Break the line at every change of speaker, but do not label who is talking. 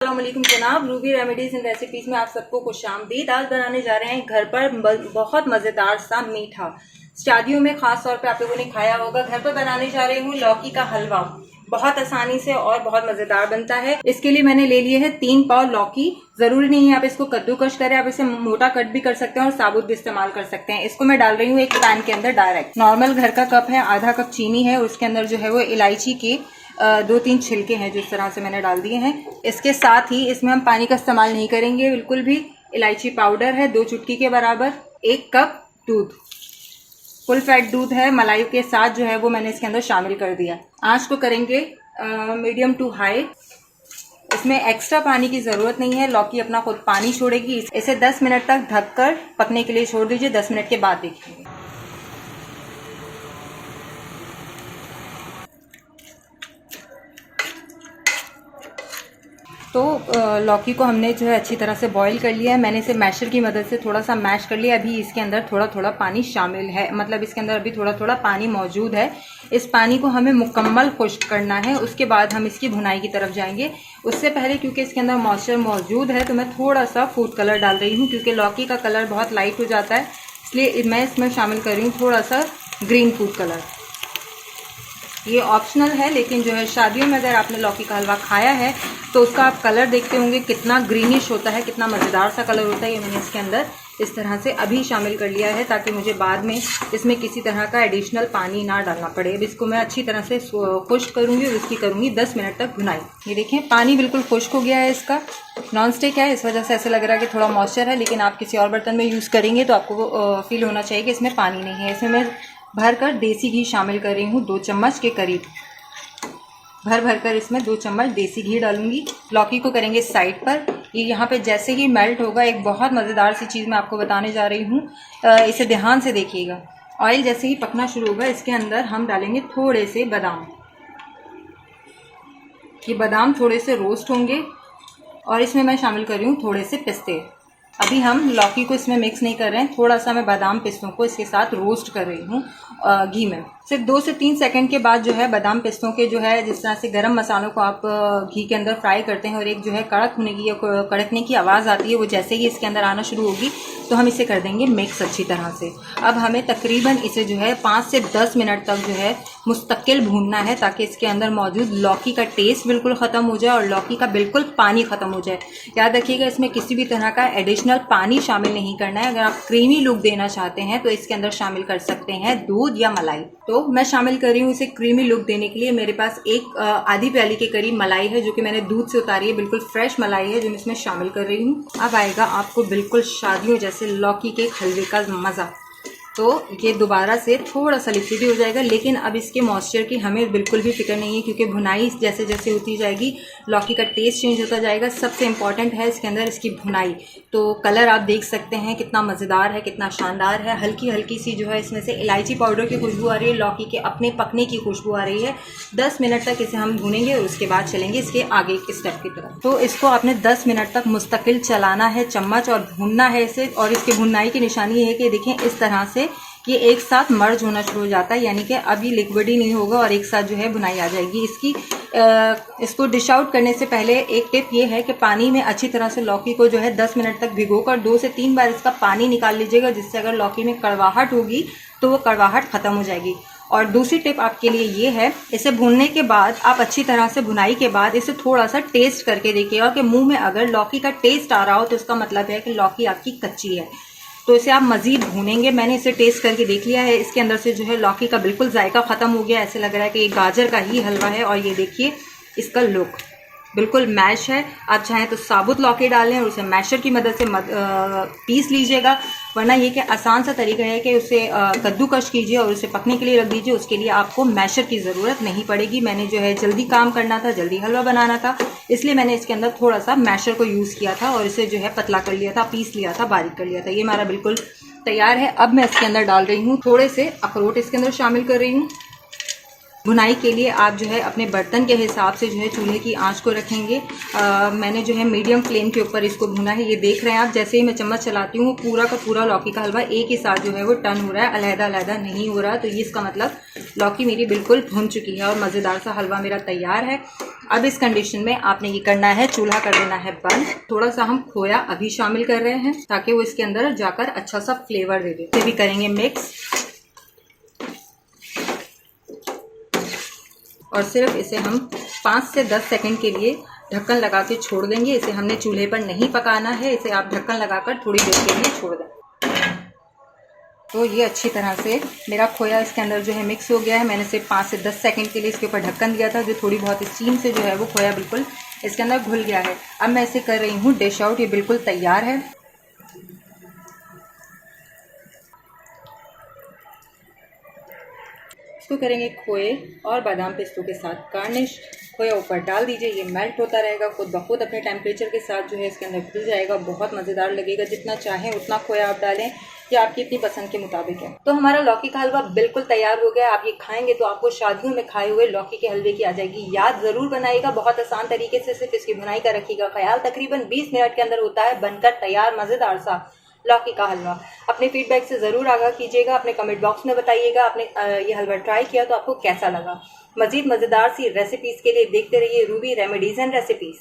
अस्सलामुअलैकुम जनाब, Ruby remedies and recipes में आप सबको खुशामदीद। आज बनाने जा रहे हैं घर पर बहुत मज़ेदार सा मीठा। शादियों में खास तौर पे आप लोगों ने खाया होगा। घर पर बनाने जा रही हूँ लौकी का हलवा। बहुत आसानी से और बहुत मजेदार बनता है। इसके लिए मैंने ले लिए हैं 3 पाव लौकी। जरूरी नहीं है आप इसको कद्दूकश करें, आप इसे मोटा कट भी कर सकते हैं और साबुत भी इस्तेमाल कर सकते हैं। इसको मैं डाल रही हूँ एक पैन के अंदर डायरेक्ट। नॉर्मल घर का कप है, आधा कप चीनी है और उसके अंदर जो है वो इलायची के 2-3 छिलके हैं जो इस तरह से मैंने डाल दिए हैं। इसके साथ ही इसमें हम पानी का इस्तेमाल नहीं करेंगे बिल्कुल भी। इलायची पाउडर है 2 चुटकी के बराबर। 1 कप दूध, फुल फैट दूध है, मलाई के साथ जो है वो मैंने इसके अंदर शामिल कर दिया। आंच को करेंगे मीडियम टू हाई। इसमें एक्स्ट्रा पानी की जरूरत नहीं है, लौकी अपना खुद पानी छोड़ेगी। इसे 10 मिनट तक ढककर पकने के लिए छोड़ दीजिए। 10 मिनट के बाद देखिए। तो लौकी को हमने जो है अच्छी तरह से बॉईल कर लिया है। मैंने इसे मैशर की मदद से थोड़ा सा मैश कर लिया। अभी इसके अंदर थोड़ा थोड़ा पानी शामिल है, मतलब इसके अंदर अभी थोड़ा थोड़ा पानी मौजूद है। इस पानी को हमें मुकम्मल खुश्क करना है। उसके बाद हम इसकी भुनाई की तरफ जाएंगे। उससे पहले क्योंकि इसके अंदर मॉइस्चर मौजूद है तो मैं थोड़ा सा फूड कलर डाल रही हूँ, क्योंकि लौकी का कलर बहुत लाइट हो जाता है, इसलिए मैं इसमें शामिल कर रही हूँ थोड़ा सा ग्रीन फूड कलर। ये ऑप्शनल है, लेकिन जो है शादियों में अगर आपने लौकी का हलवा खाया है तो उसका आप कलर देखते होंगे कितना ग्रीनिश होता है, कितना मज़ेदार सा कलर होता है। ये मैंने इसके अंदर इस तरह से अभी शामिल कर लिया है ताकि मुझे बाद में इसमें किसी तरह का एडिशनल पानी ना डालना पड़े। अब इसको मैं अच्छी तरह से खुश्क करूँगी और इसकी करूँगी 10 मिनट तक भुनाई। ये देखें पानी बिल्कुल खुश्क हो गया है। इसका नॉन स्टिक है, इस वजह से ऐसे लग रहा है कि थोड़ा मॉइस्चर है, लेकिन आप किसी और बर्तन में यूज़ करेंगे तो आपको फील होना चाहिए कि इसमें पानी नहीं है। इसमें मैं भर कर देसी घी शामिल कर रही हूँ 2 चम्मच के करीब। भर कर इसमें 2 चम्मच देसी घी डालूंगी। लौकी को करेंगे साइड पर। ये यहाँ पे जैसे ही मेल्ट होगा, एक बहुत मज़ेदार सी चीज़ मैं आपको बताने जा रही हूँ, इसे ध्यान से देखिएगा। ऑयल जैसे ही पकना शुरू होगा, इसके अंदर हम डालेंगे थोड़े से बादाम। ये बादाम थोड़े से रोस्ट होंगे और इसमें मैं शामिल कर रही हूँ थोड़े से पिस्ते। अभी हम लौकी को इसमें मिक्स नहीं कर रहे हैं, थोड़ा सा मैं बादाम पिस्तों को इसके साथ रोस्ट कर रही हूँ घी में। सिर्फ 2 से 3 सेकंड के बाद जो है बादाम पिस्तों के जो है, जिस तरह से गरम मसालों को आप घी के अंदर फ्राई करते हैं और एक जो है कड़क होने की या कड़कने की आवाज़ आती है, वो जैसे ही इसके अंदर आना शुरू होगी तो हम इसे कर देंगे मिक्स अच्छी तरह से। अब हमें तकरीबन इसे जो है 5 से 10 मिनट तक जो है मुस्तकिल भूनना है, ताकि इसके अंदर मौजूद लौकी का टेस्ट बिल्कुल ख़त्म हो जाए और लौकी का बिल्कुल पानी ख़त्म हो जाए। याद रखिएगा, इसमें किसी भी तरह का एडिशनल पानी शामिल नहीं करना है। अगर आप क्रीमी लुक देना चाहते हैं तो इसके अंदर शामिल कर सकते हैं दूध या मलाई। तो मैं शामिल कर रही हूँ इसे क्रीमी लुक देने के लिए। मेरे पास एक आधी प्याली के करीब मलाई है, जो कि मैंने दूध से उतारी है। बिल्कुल फ्रेश मलाई है जो मैं इसमें शामिल कर रही हूँ। अब आएगा आपको बिल्कुल शादियों जैसे लौकी के हलवे का मज़ा। तो ये दोबारा से थोड़ा सा लिक्विडी हो जाएगा, लेकिन अब इसके मॉइस्चर की हमें बिल्कुल भी फिक्र नहीं है, क्योंकि भुनाई जैसे जैसे होती जाएगी लौकी का टेस्ट चेंज होता जाएगा। सबसे इम्पॉर्टेंट है इसके अंदर इसकी भुनाई। तो कलर आप देख सकते हैं कितना मज़ेदार है, कितना शानदार है। हल्की हल्की सी जो है इसमें से इलायची पाउडर की खुशबू आ रही है, लौकी के अपने पकने की खुशबू आ रही है। 10 मिनट तक इसे हम भूनेंगे और उसके बाद चलेंगे इसके आगे के स्टेप की तरफ। तो इसको आपने 10 मिनट तक मुस्तकिल चलाना है चम्मच और भूनना है इसे। और इसकी भुनाई की निशानी है कि देखें इस तरह से ये एक साथ मर्ज होना शुरू हो जाता है, यानी कि अब ये लिक्विड ही नहीं होगा और एक साथ जो है भुनाई आ जाएगी इसकी। इसको डिश आउट करने से पहले एक टिप ये है कि पानी में अच्छी तरह से लौकी को जो है 10 मिनट तक भिगोकर 2 से 3 बार इसका पानी निकाल लीजिएगा, जिससे अगर लौकी में कड़वाहट होगी तो वो कड़वाहट ख़त्म हो जाएगी। और दूसरी टिप आपके लिए ये है, इसे भूनने के बाद आप अच्छी तरह से भुनाई के बाद इसे थोड़ा सा टेस्ट करके देखिएगा कि मुँह में अगर लौकी का टेस्ट आ रहा हो तो इसका मतलब है कि लौकी आपकी कच्ची है। तो इसे आप मज़ीद भूनेंगे। मैंने इसे टेस्ट करके देख लिया है, इसके अंदर से जो है लौकी का बिल्कुल जायका ख़त्म हो गया। ऐसे लग रहा है कि ये गाजर का ही हलवा है। और ये देखिए इसका लुक बिल्कुल मैश है। आप चाहें तो साबुत लौकी डालें और उसे मैशर की मदद से पीस लीजिएगा, वरना ये कि आसान सा तरीका है कि उसे कद्दूकश कीजिए और उसे पकने के लिए रख दीजिए। उसके लिए आपको मैशर की ज़रूरत नहीं पड़ेगी। मैंने जो है जल्दी काम करना था, जल्दी हलवा बनाना था, इसलिए मैंने इसके अंदर थोड़ा सा मैशर को यूज़ किया था और इसे जो है पतला कर लिया था, पीस लिया था, बारीक कर लिया था। ये हमारा बिल्कुल तैयार है। अब मैं इसके अंदर डाल रही हूँ थोड़े से अखरोट, इसके अंदर शामिल कर रही हूँ। भुनाई के लिए आप जो है अपने बर्तन के हिसाब से जो है चूल्हे की आंच को रखेंगे। मैंने जो है मीडियम फ्लेम के ऊपर इसको भुना है। ये देख रहे हैं आप, जैसे ही मैं चम्मच चलाती हूँ पूरा का पूरा लौकी का हलवा एक ही साथ जो है वो टर्न हो रहा है, अलहदा अलहदा नहीं हो रहा। तो ये इसका मतलब लौकी मेरी बिल्कुल भुन चुकी है और मज़ेदार सा हलवा मेरा तैयार है। अब इस कंडीशन में आपने ये करना है, चूल्हा कर देना है बंद। थोड़ा सा हम खोया अभी शामिल कर रहे हैं ताकि वो इसके अंदर जाकर अच्छा सा फ्लेवर दे दे। इसे भी करेंगे मिक्स और सिर्फ इसे हम 5 से 10 सेकंड के लिए ढक्कन लगा के छोड़ देंगे। इसे हमने चूल्हे पर नहीं पकाना है, इसे आप ढक्कन लगाकर थोड़ी देर के लिए छोड़ दें। तो ये अच्छी तरह से मेरा खोया इसके अंदर जो है मिक्स हो गया है। मैंने सिर्फ 5 से 10 सेकंड के लिए इसके ऊपर ढक्कन दिया था, जो थोड़ी बहुत स्टीम से जो है वो खोया बिल्कुल इसके अंदर घुल गया है। अब मैं इसे कर रही हूँ डिश आउट। ये बिल्कुल तैयार है। इसको करेंगे खोए और बादाम पिस्तों के साथ गार्निश। खोया ऊपर डाल दीजिए, ये मेल्ट होता रहेगा खुद ब खुद अपने टेम्परेचर के साथ जो है इसके अंदर घुल जाएगा। बहुत मज़ेदार लगेगा। जितना चाहें उतना खोया आप डालें, ये आपकी अपनी पसंद के मुताबिक है। तो हमारा लौकी का हलवा बिल्कुल तैयार हो गया। आप ये खाएंगे तो आपको शादियों में खाए हुए लौकी के हलवे की आ जाएगी याद। ज़रूर बनाइएगा, बहुत आसान तरीके से सिर्फ इसकी बुनाई का रखिएगा ख्याल। तकरीबन 20 मिनट के अंदर होता है बनकर तैयार मज़ेदार सा लौकी का हलवा। अपने फीडबैक से ज़रूर आगाह कीजिएगा। अपने कमेंट बॉक्स में बताइएगा आपने ये हलवा ट्राई किया तो आपको कैसा लगा। मज़ीद मज़ेदार सी रेसिपीज़ के लिए देखते रहिए रूबी रेमेडीज़ एंड रेसिपीज़।